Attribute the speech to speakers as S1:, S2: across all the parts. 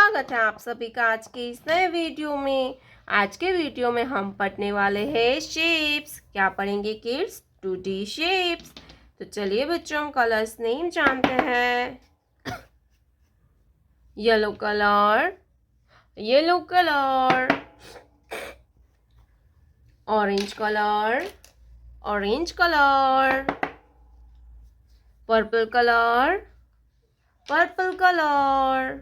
S1: स्वागत है आप सभी का आज के इस नए वीडियो में। आज के वीडियो में हम पढ़ने वाले हैं शेप्स। क्या पढ़ेंगे किड्स? 2D shapes. तो चलिए बच्चों हम कलर्स नेम जानते हैं। Yellow colour, yellow colour, orange colour, orange colour, purple colour, purple colour,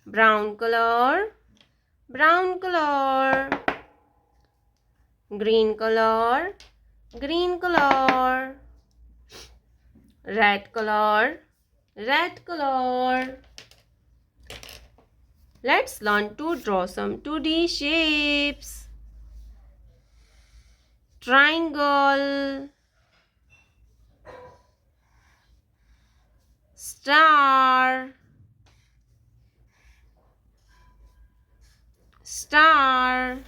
S1: brown color, brown color, green color, green color, red color, red color. Let's learn to draw some 2D shapes. Triangle, star, star,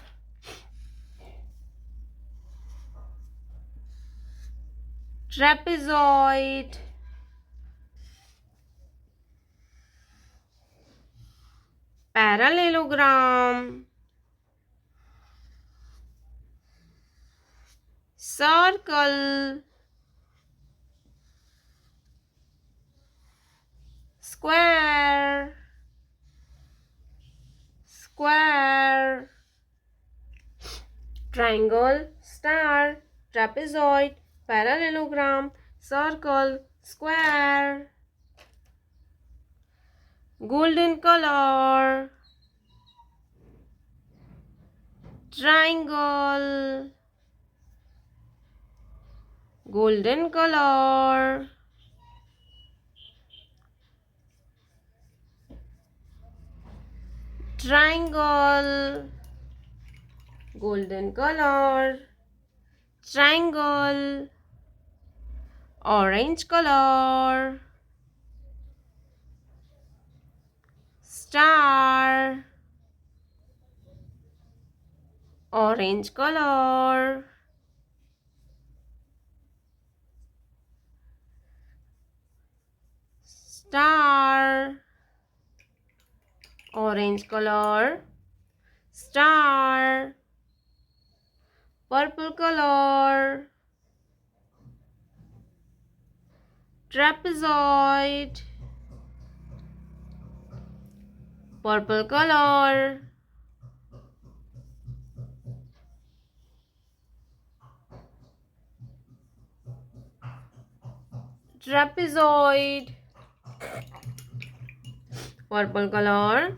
S1: trapezoid, parallelogram, circle, square, square, triangle, star, trapezoid, parallelogram, circle, square. Golden color, triangle, golden color, triangle, golden color, triangle, orange color, star, orange color, star, orange color, star, purple color, trapezoid, purple color, trapezoid, purple color,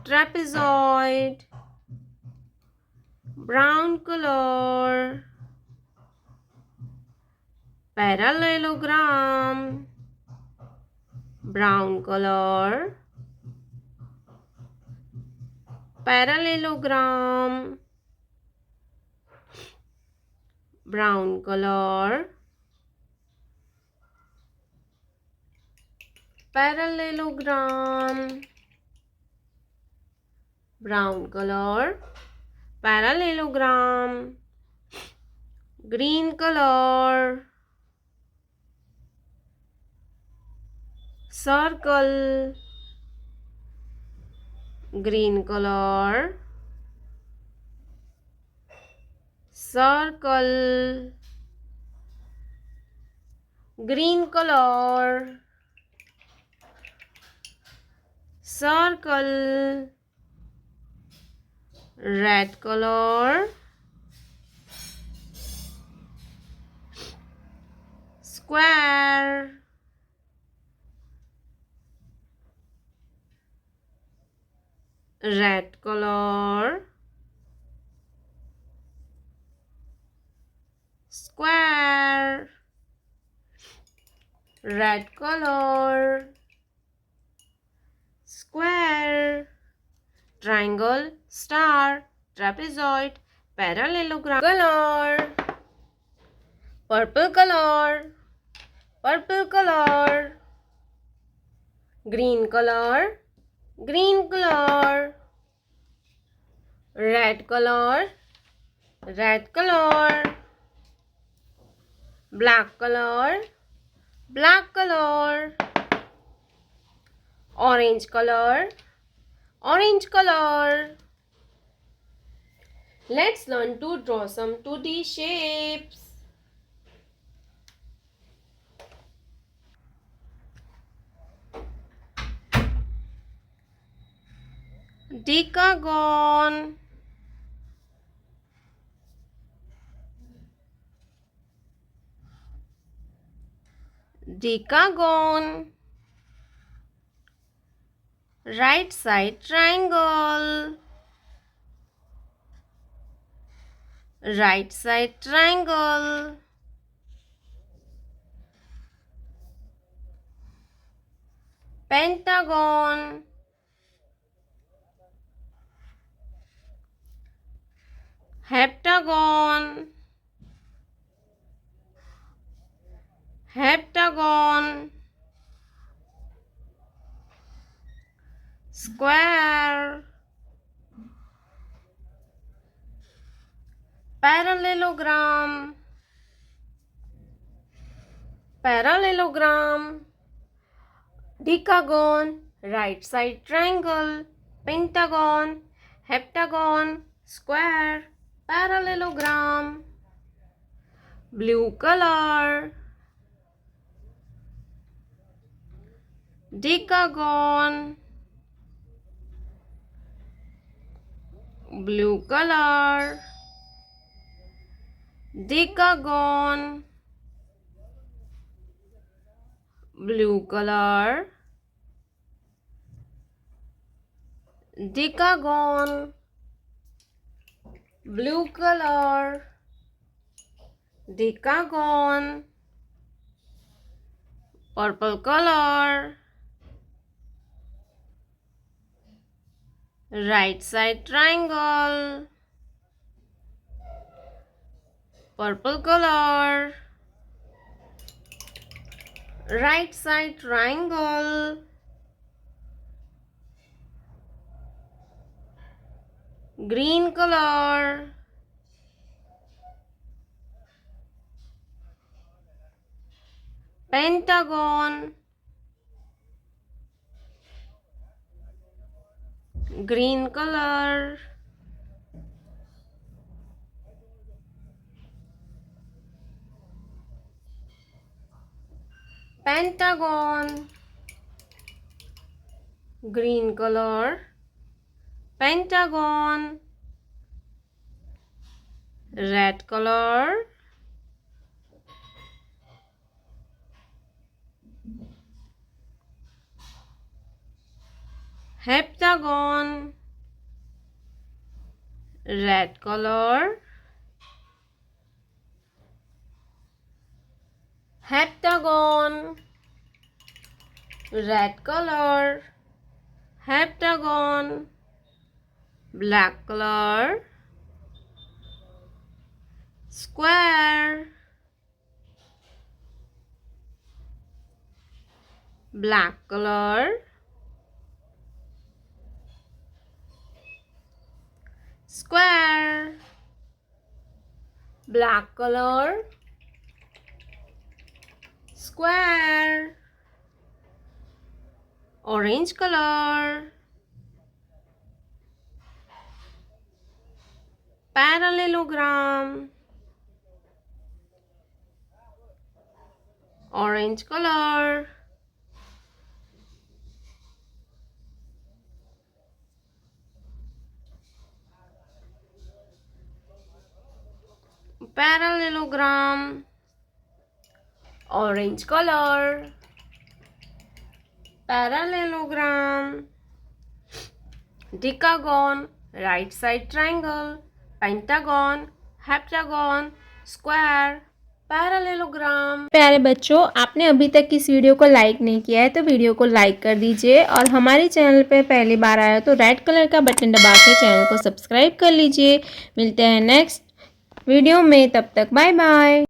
S1: trapezoid, brown color, parallelogram, brown color, parallelogram, brown color, parallelogram, brown color, parallelogram, green color, circle, green color, circle, green color, circle, red color, square, red color, square, red color, square, triangle, star, trapezoid, parallelogram, color, purple color, purple color, green color, green color, red color, red color, black color, black color, orange orange color, orange color. Let's learn to draw some 2D shapes. Decagon, decagon. Right side triangle, right side triangle. Pentagon, heptagon, heptagon. Square, parallelogram, parallelogram. Decagon, right side triangle, pentagon, heptagon, square, parallelogram. Blue color, decagon, blue color, decagon, blue color, decagon, blue color, decagon, purple color, right side triangle, purple color, right side triangle, green color, pentagon, green color, pentagon, green color, pentagon, red color, heptagon, red color, heptagon, red color, heptagon, black color, square, black color, square, black color, square, orange color, parallelogram, orange color, parallelogram, orange color, parallelogram, decagon, right side triangle, pentagon, heptagon, square, parallelogram.
S2: प्यारे बच्चों, आपने अभी तक इस video को like नहीं किया है तो वीडियो को लाइक कर दीजिए और हमारे चैनल पे पहली बार आया तो रेड कलर का बटन दबा के चैनल को सब्सक्राइब कर लीजिए। मिलते हैं नेक्स्ट वीडियो में, तब तक बाय बाय।